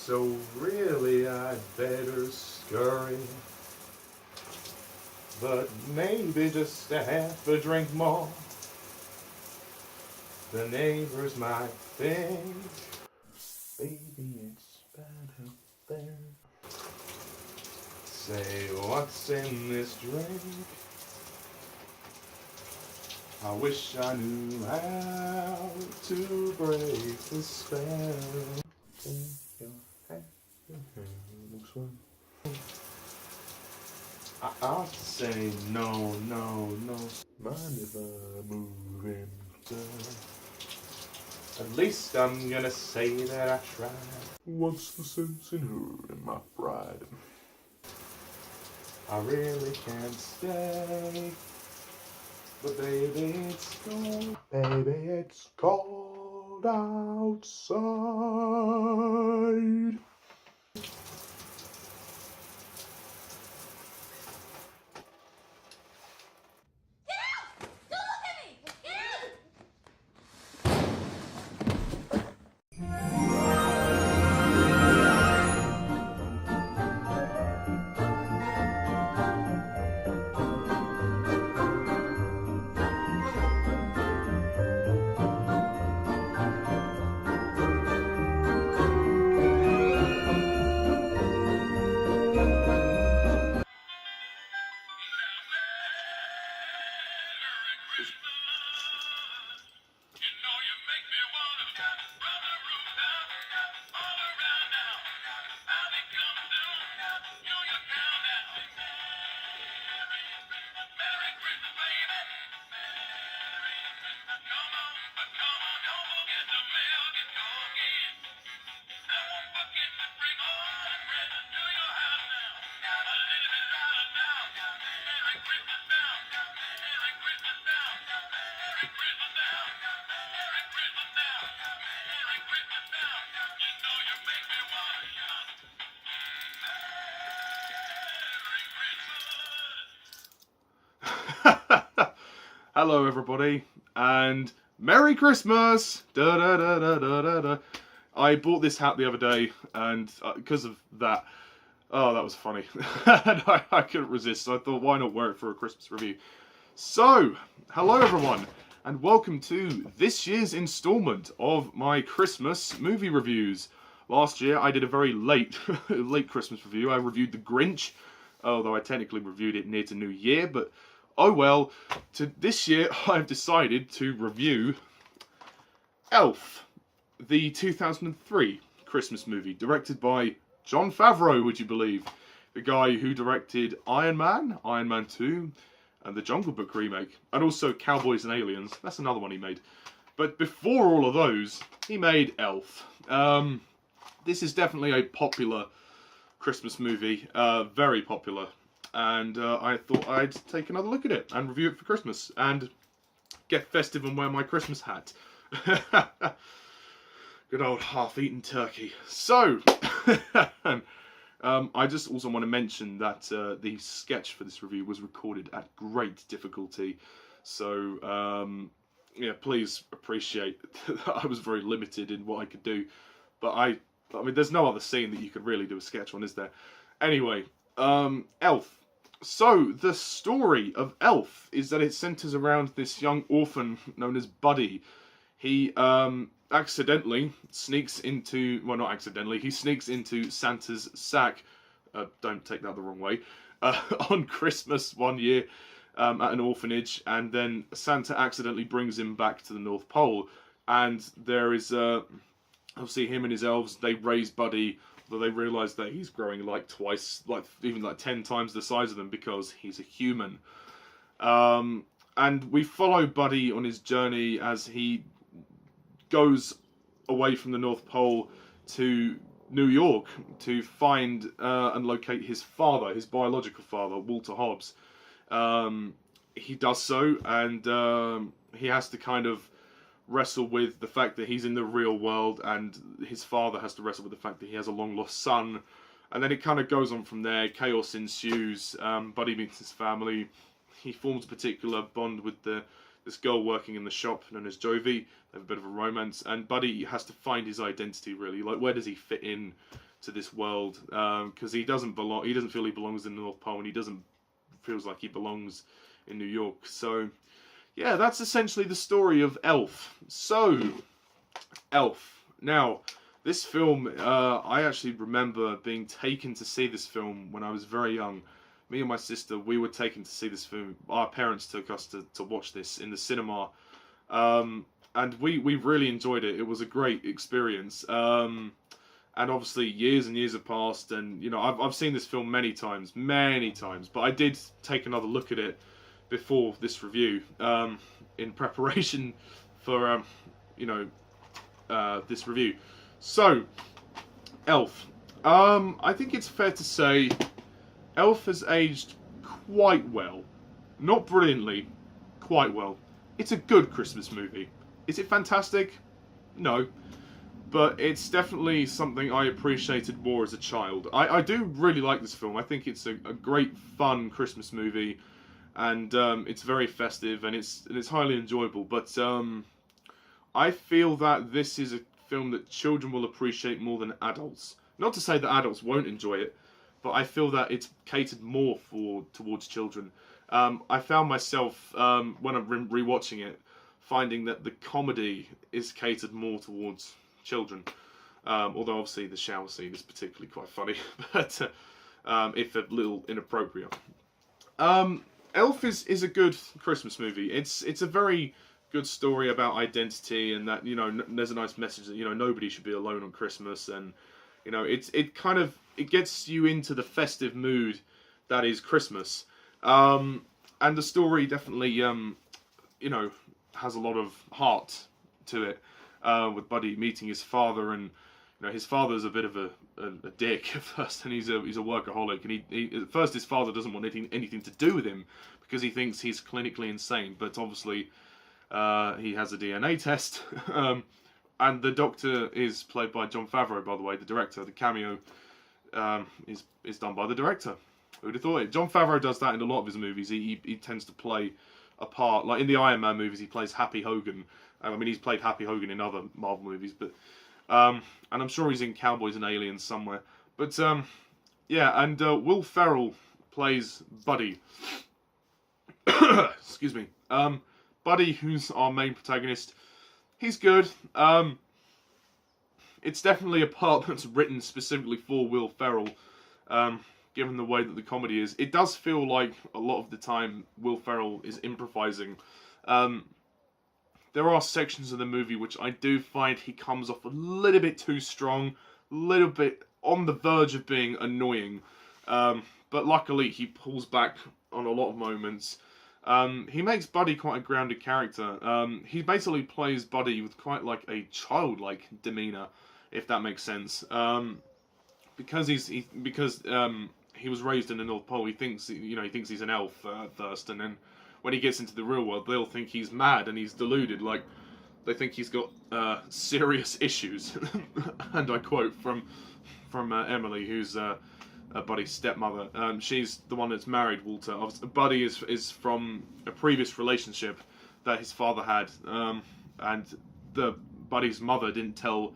So really I'd better scurry, but maybe just a half a drink more. The neighbors might think, baby, it's bad out there. Say, what's in this drink? I wish I knew how to break the spell. Take your hand, looks fun. I ought to say no, no, no. Mind if I move in? At least I'm gonna say that I tried. What's the sense in hurting my pride? I really can't stay, but baby it's cold. Baby it's cold outside. Hello everybody, and Merry Christmas! Da, da, da, da, da, da, da. I bought this hat the other day, and because of that, oh, that was funny. And I couldn't resist, so I thought, why not wear it for a Christmas review? So, hello everyone, and welcome to this year's installment of my Christmas movie reviews. Last year, I did a very late Christmas review. I reviewed The Grinch, although I technically reviewed it near to New Year, but oh well. This year, I've decided to review Elf, the 2003 Christmas movie, directed by Jon Favreau, would you believe? The guy who directed Iron Man, Iron Man 2, and the Jungle Book remake, and also Cowboys and Aliens. That's another one he made. But before all of those, he made Elf. This is definitely a popular Christmas movie, very popular. And I thought I'd take another look at it and review it for Christmas and get festive and wear my Christmas hat. Good old half-eaten turkey. So, I just also want to mention that the sketch for this review was recorded at great difficulty. So, yeah, please appreciate that I was very limited in what I could do. But I mean, there's no other scene that you could really do a sketch on, is there? Anyway, Elf. So, the story of Elf is that it centres around this young orphan known as Buddy. He accidentally sneaks into, well, not accidentally, he sneaks into Santa's sack, don't take that the wrong way, on Christmas one year at an orphanage, and then Santa accidentally brings him back to the North Pole, and there is, obviously him and his elves, they raise Buddy, but they realise that he's growing like twice, like even like 10 times the size of them because he's a human. And we follow Buddy on his journey as he goes away from the North Pole to New York to find and locate his father, his biological father, Walter Hobbs. He does so, and he has to kind of wrestle with the fact that he's in the real world, and his father has to wrestle with the fact that he has a long lost son, and then it kind of goes on from there. Chaos ensues. Buddy meets his family. He forms a particular bond with this girl working in the shop known as Jovi. They have a bit of a romance, and Buddy has to find his identity, really. Like, where does he fit in to this world, because he doesn't belong. He doesn't feel he belongs in the North Pole, and he doesn't feels like he belongs in New York. So yeah, that's essentially the story of Elf. So Elf. Now, this film, I actually remember being taken to see this film when I was very young. Me and my sister, we were taken to see this film. Our parents took us to watch this in the cinema. And we really enjoyed it. It was a great experience. And obviously, years and years have passed. And, you know, I've seen this film many times. But I did take another look at it before this review, in preparation for, this review. So, Elf. I think it's fair to say Elf has aged quite well. Not brilliantly, quite well. It's a good Christmas movie. Is it fantastic? No. But it's definitely something I appreciated more as a child. I do really like this film. I think it's a great, fun Christmas movie. And it's very festive and it's highly enjoyable. But I feel that this is a film that children will appreciate more than adults. Not to say that adults won't enjoy it, but I feel that it's catered more towards children. I found myself, when I'm rewatching it, finding that the comedy is catered more towards children. Although obviously the shower scene is particularly quite funny, but if a little inappropriate. Elf is a good Christmas movie. It's a very good story about identity, and that, you know, there's a nice message that, you know, nobody should be alone on Christmas, and, you know, it gets you into the festive mood that is Christmas. And the story definitely, you know, has a lot of heart to it, with Buddy meeting his father, and, you know, his father's a bit of a dick at first, and he's a workaholic, and he at first his father doesn't want anything to do with him because he thinks he's clinically insane, but obviously he has a DNA test, and the doctor is played by Jon Favreau, by the way, the director. The cameo is done by the director. Who'd have thought it? Jon Favreau does that in a lot of his movies. He tends to play a part, like in the Iron Man movies, he plays Happy Hogan. I mean, he's played Happy Hogan in other Marvel movies, but and I'm sure he's in Cowboys and Aliens somewhere. But yeah, and Will Ferrell plays Buddy. Excuse me. Buddy, who's our main protagonist, he's good. It's definitely a part that's written specifically for Will Ferrell, given the way that the comedy is. It does feel like a lot of the time Will Ferrell is improvising. There are sections of the movie which I do find he comes off a little bit too strong, a little bit on the verge of being annoying. But luckily he pulls back on a lot of moments. He makes Buddy quite a grounded character. He basically plays Buddy with quite like a childlike demeanor, if that makes sense. Because he was raised in the North Pole, he thinks he's an elf at first, and then when he gets into the real world, they'll think he's mad and he's deluded. Like, they think he's got serious issues. And I quote from Emily, who's Buddy's stepmother. She's the one that's married Walter. Buddy is from a previous relationship that his father had, and Buddy's mother didn't tell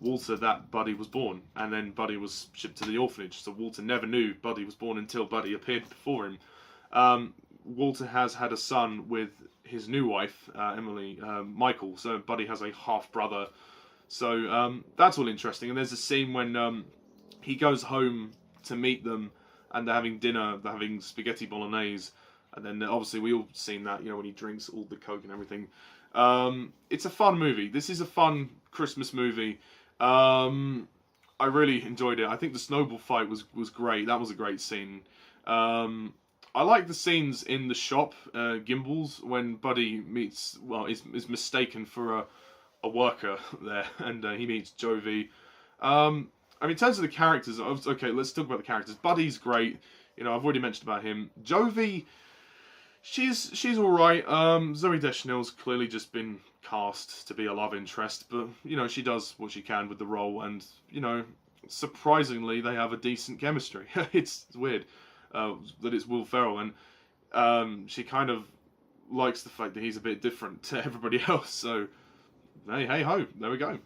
Walter that Buddy was born, and then Buddy was shipped to the orphanage. So Walter never knew Buddy was born until Buddy appeared before him. Walter has had a son with his new wife, Emily, Michael. So Buddy has a half brother. So that's all interesting. And there's a scene when he goes home to meet them, and they're having dinner, they're having spaghetti bolognese, and then obviously we all seen that, when he drinks all the coke and everything. It's a fun movie. This is a fun Christmas movie. I really enjoyed it. I think the snowball fight was great. That was a great scene. I like the scenes in the shop, Gimbals, when Buddy is mistaken for a worker there, and he meets Jovi. I mean, in terms of the characters, okay, let's talk about the characters. Buddy's great. I've already mentioned about him. Jovi, she's all right. Zooey Deschanel's clearly just been cast to be a love interest, but she does what she can with the role, and surprisingly, they have a decent chemistry. It's weird that it's Will Ferrell, and she kind of likes the fact that he's a bit different to everybody else. So hey ho, there we go.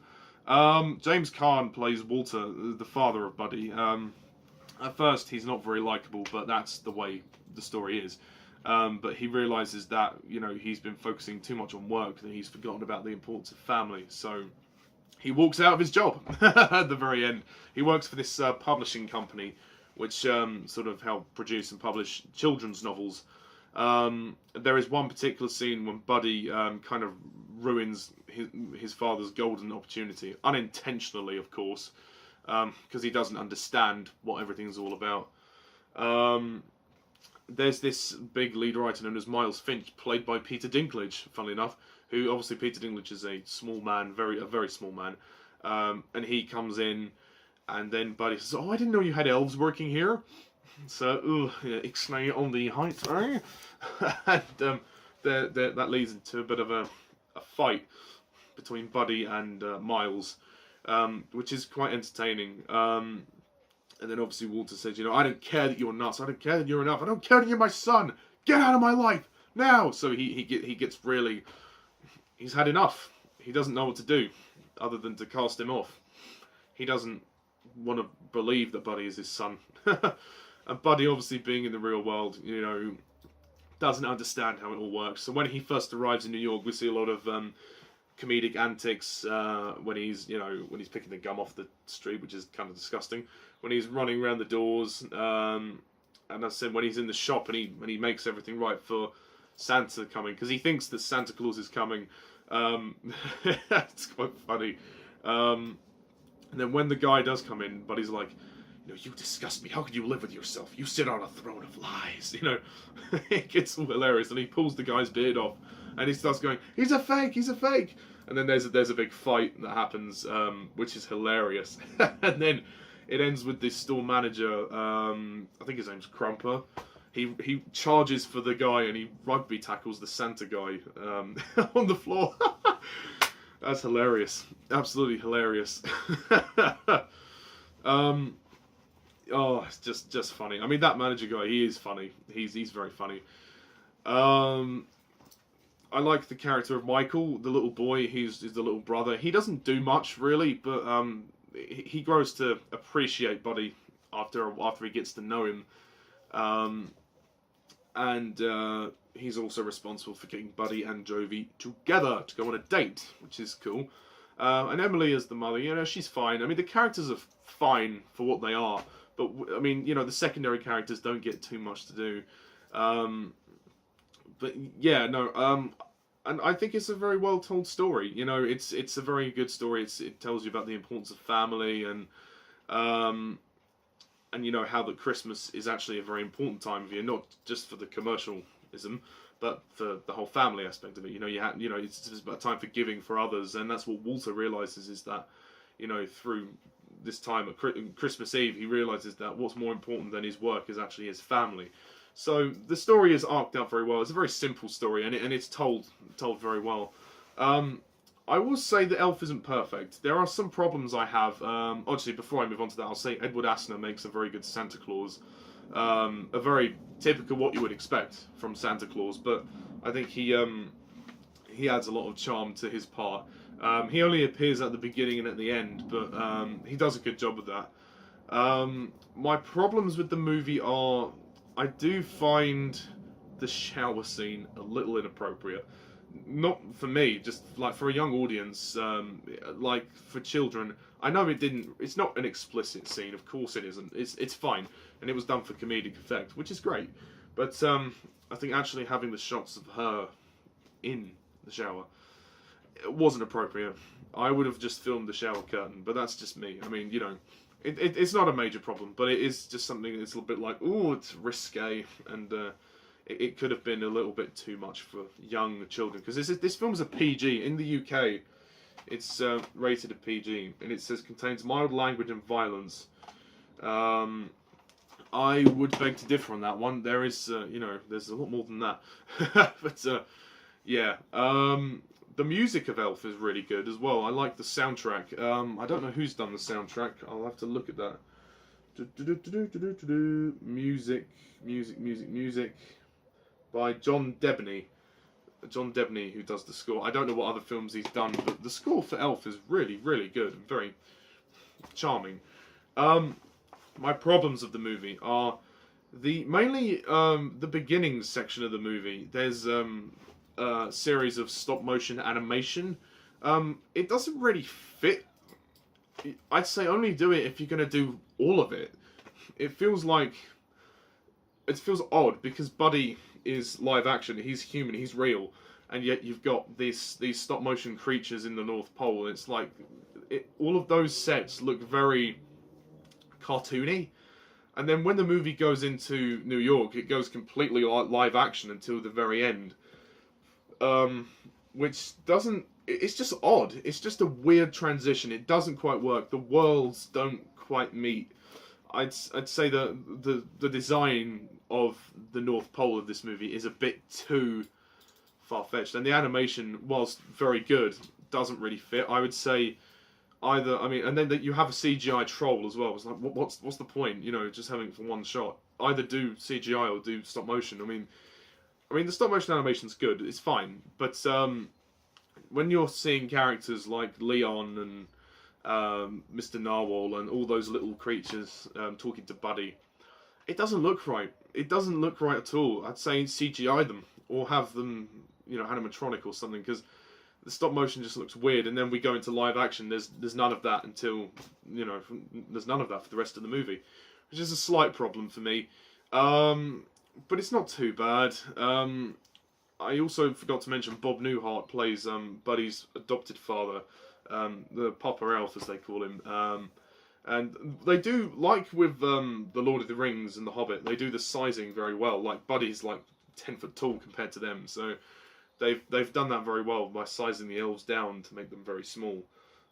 James Caan plays Walter, the father of Buddy. At first, he's not very likable, but that's the way the story is. But he realizes that he's been focusing too much on work that he's forgotten about the importance of family. So he walks out of his job at the very end. He works for this publishing company, which sort of help produce and publish children's novels. There is one particular scene when Buddy kind of ruins his father's golden opportunity, unintentionally, of course, because he doesn't understand what everything's all about. There's this big lead writer known as Miles Finch, played by Peter Dinklage, funnily enough, who obviously Peter Dinklage is a small man, a very small man, and he comes in, and then Buddy says, "Oh, I didn't know you had elves working here." So, ik snij on the height, eh? And that leads into a bit of a fight between Buddy and Miles, which is quite entertaining. And then obviously Walter says, "I don't care that you're nuts. I don't care that you're enough. I don't care that you're my son. Get out of my life now." So he gets really, he's had enough. He doesn't know what to do other than to cast him off. He doesn't want to believe that Buddy is his son. And Buddy, obviously being in the real world, doesn't understand how it all works. So when he first arrives in New York, we see a lot of comedic antics when he's picking the gum off the street, which is kind of disgusting. When he's running around the doors, and I said when he's in the shop and he makes everything right for Santa coming, because he thinks that Santa Claus is coming. It's quite funny. And then when the guy does come in, Buddy's like, "You disgust me. How could you live with yourself? You sit on a throne of lies." It gets all hilarious, and he pulls the guy's beard off, and he starts going, "He's a fake. He's a fake." And then there's a big fight that happens, which is hilarious. And then it ends with this store manager. I think his name's Crumper. He charges for the guy, and he rugby tackles the Santa guy on the floor. That's hilarious. Absolutely hilarious. Oh, it's just funny. I mean, that manager guy, he is funny. He's very funny. I like the character of Michael, the little boy. He's the little brother. He doesn't do much really, but he grows to appreciate Buddy after he gets to know him. And he's also responsible for getting Buddy and Jovi together to go on a date, which is cool. And Emily is the mother. She's fine. I mean, the characters are fine for what they are. But, I mean, the secondary characters don't get too much to do. But, yeah, no. And I think it's a very well-told story. It's a very good story. It tells you about the importance of family and how that Christmas is actually a very important time of year, not just for the commercialism, but for the whole family aspect of it. It's about time for giving for others, and that's what Walter realizes is that, through this time at Christmas Eve, he realizes that what's more important than his work is actually his family. So the story is arced out very well. It's a very simple story, and it's told very well. I will say that Elf isn't perfect. There are some problems I have. Actually, before I move on to that, I'll say Edward Asner makes a very good Santa Claus. A very typical what you would expect from Santa Claus, but I think he adds a lot of charm to his part. He only appears at the beginning and at the end, but he does a good job with that. My problems with the movie are, I do find the shower scene a little inappropriate. Not for me, just like for a young audience, like for children. I know it's not an explicit scene, of course it isn't. It's fine, and it was done for comedic effect, which is great. But I think actually having the shots of her in the shower, it wasn't appropriate. I would have just filmed the shower curtain, but that's just me. I mean, it's not a major problem, but it is just something that's a little bit like, ooh, it's risque, and it could have been a little bit too much for young children, because this film is a PG. In the UK, it's rated a PG, and it says contains mild language and violence. I would beg to differ on that one. There is, there's a lot more than that. But, yeah. The music of Elf is really good as well. I like the soundtrack. I don't know who's done the soundtrack. I'll have to look at that. Music. By Jon Debney. John Debney, who does the score. I don't know what other films he's done, but the score for Elf is really, really good and very charming. My problems of the movie are mainly the beginning section of the movie. There's a series of stop motion animation. It doesn't really fit. I'd say only do it if you're going to do all of it. It feels odd because Buddy is live action. He's human. He's real, and yet you've got these stop motion creatures in the North Pole. It's like all of those sets look very cartoony. And then when the movie goes into New York, it goes completely live action until the very end. Which doesn't... It's just odd. It's just a weird transition. It doesn't quite work. The worlds don't quite meet. I'd say the design of the North Pole of this movie is a bit too far-fetched. And the animation, whilst very good, doesn't really fit. I would say... either, I mean, and then you have a CGI troll as well. It's like, what's the point? You know, just having it for one shot. Either do CGI or do stop motion. I mean, the stop motion animation's good. It's fine, but when you're seeing characters like Leon and Mr. Narwhal and all those little creatures talking to Buddy, it doesn't look right. It doesn't look right at all. I'd say CGI them or have them, you know, animatronic or something, because the stop motion just looks weird, and then we go into live action. There's none of that until, you know, there's none of that for the rest of the movie, which is a slight problem for me. But it's not too bad. I also forgot to mention Bob Newhart plays Buddy's adopted father, the Papa Elf as they call him. And they do, like with the Lord of the Rings and the Hobbit, they do the sizing very well. Like Buddy's like 10 foot tall compared to them, so they've done that very well by sizing the elves down to make them very small.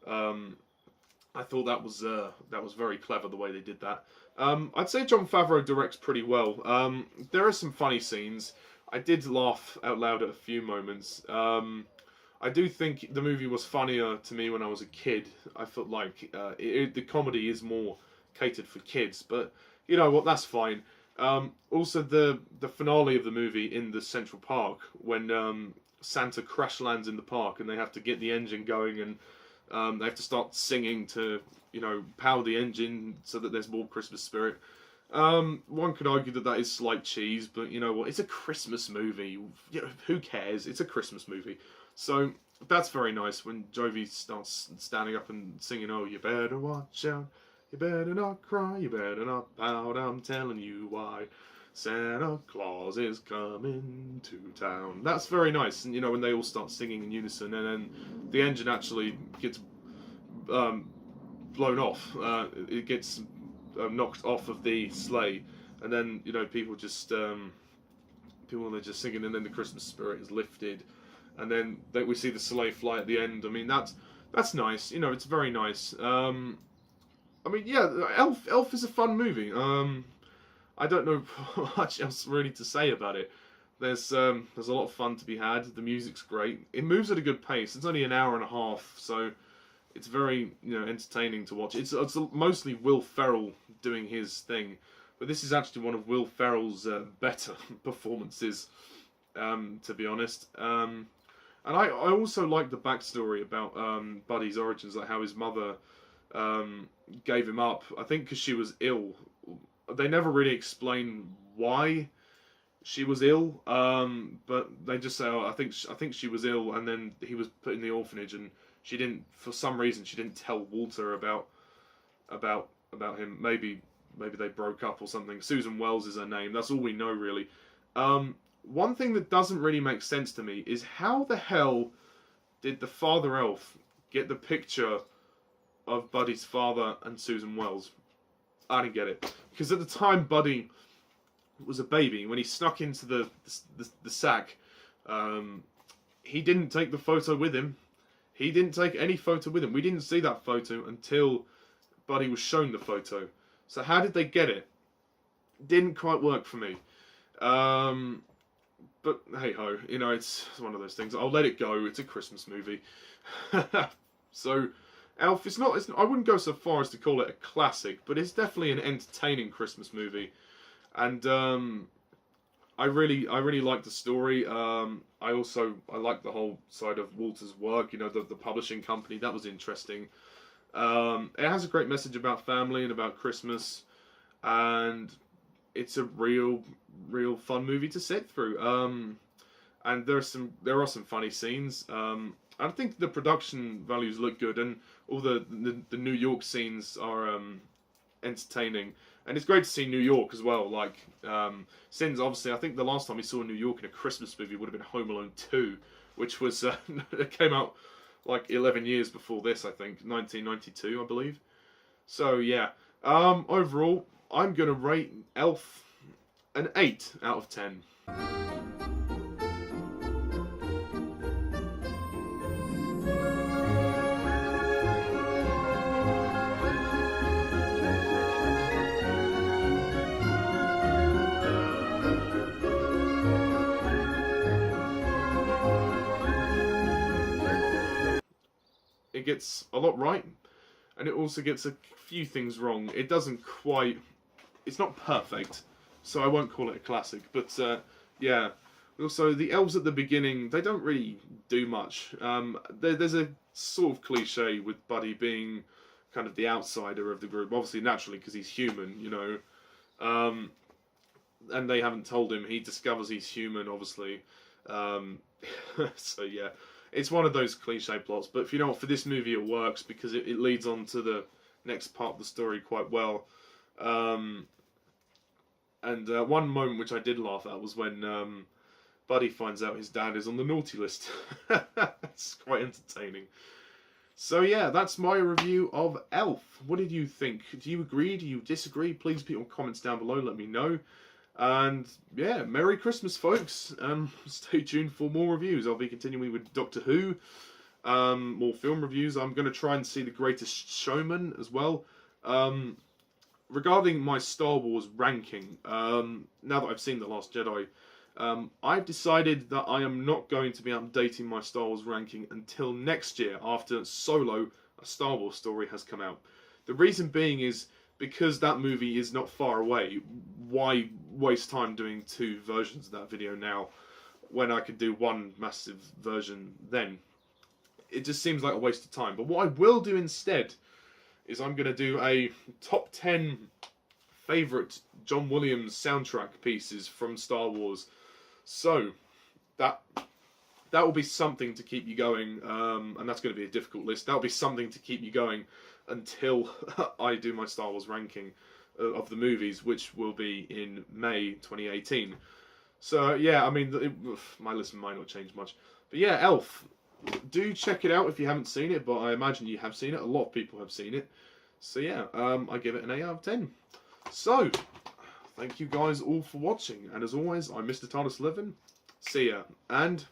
I thought that was very clever the way they did that. I'd say Jon Favreau directs pretty well. There are some funny scenes. I did laugh out loud at a few moments. I do think the movie was funnier to me when I was a kid. I felt like the comedy is more catered for kids, but you know what, that's fine. Also, the finale of the movie in the Central Park, when Santa crash lands in the park and they have to get the engine going, and they have to start singing to, you know, power the engine so that there's more Christmas spirit. One could argue that is slight cheese, but you know what? It's a Christmas movie. You know, who cares? It's a Christmas movie. So that's very nice when Jovi starts standing up and singing, "Oh, you better watch out. You better not cry. You better not pout. I'm telling you why. Santa Claus is coming to town." That's very nice. And you know, when they all start singing in unison, and then the engine actually gets blown off. It gets knocked off of the sleigh, and then you know people are just singing, and then the Christmas spirit is lifted, and then we see the sleigh fly at the end. I mean, that's nice. You know, it's very nice. I mean, yeah, Elf is a fun movie. I don't know much else really to say about it. There's a lot of fun to be had. The music's great. It moves at a good pace. It's only an hour and a half, so it's very, you know, entertaining to watch. It's mostly Will Ferrell doing his thing, but this is actually one of Will Ferrell's better performances, to be honest. And I also like the backstory about Buddy's origins, like how his mother gave him up. I think because she was ill. They never really explain why she was ill, but they just say, "Oh, I think she was ill," and then he was put in the orphanage, and she didn't, for some reason, she didn't tell Walter about him. Maybe they broke up or something. Susan Wells is her name. That's all we know, really. One thing that doesn't really make sense to me is how the hell did the father elf get the picture of Buddy's father and Susan Wells? I didn't get it. Because at the time Buddy was a baby, when he snuck into the sack, he didn't take the photo with him. He didn't take any photo with him. We didn't see that photo until Buddy was shown the photo. So how did they get it? Didn't quite work for me. But hey ho, you know, it's one of those things. I'll let it go. It's a Christmas movie. So Elf, it's not. I wouldn't go so far as to call it a classic, but it's definitely an entertaining Christmas movie. And I really like the story. I like the whole side of Walter's work. You know, the publishing company, that was interesting. It has a great message about family and about Christmas, and it's a real fun movie to sit through. And there are some funny scenes. I think the production values look good, and all the New York scenes are entertaining. And it's great to see New York as well. Like, since obviously, I think the last time we saw New York in a Christmas movie would have been Home Alone 2, which was it came out like 11 years before this. I think 1992, I believe. So yeah, overall, I'm gonna rate Elf an 8 out of 10. It gets a lot right, and it also gets a few things wrong. It doesn't quite... It's not perfect, so I won't call it a classic. But, yeah. Also, the elves at the beginning, they don't really do much. There's a sort of cliche with Buddy being kind of the outsider of the group. Obviously, naturally, because he's human, you know. And they haven't told him. He discovers he's human, obviously. So, yeah. It's one of those cliche plots, but if you know what, for this movie it works because it leads on to the next part of the story quite well. And one moment which I did laugh at was when Buddy finds out his dad is on the naughty list. It's quite entertaining. So yeah, that's my review of Elf. What did you think? Do you agree? Do you disagree? Please put your comments down below, let me know. And yeah, Merry Christmas, folks. Stay tuned for more reviews. I'll be continuing with Doctor Who, more film reviews. I'm going to try and see The Greatest Showman as well. Regarding my Star Wars ranking, now that I've seen The Last Jedi, I've decided that I am not going to be updating my Star Wars ranking until next year, after Solo, a Star Wars story, has come out. The reason being is, because that movie is not far away, why waste time doing 2 versions of that video now when I could do one massive version then? It just seems like a waste of time. But what I will do instead is I'm going to do a top 10 favourite John Williams soundtrack pieces from Star Wars. So that will be something to keep you going, and that's going to be a difficult list. That'll be something to keep you going until I do my Star Wars ranking of the movies, which will be in May 2018. So yeah, I mean, my list might not change much. But yeah, Elf. Do check it out if you haven't seen it, but I imagine you have seen it. A lot of people have seen it. So yeah, I give it an 8 out of 10. So, thank you guys all for watching. And as always, I'm Mr. TARDIS11. See ya. And...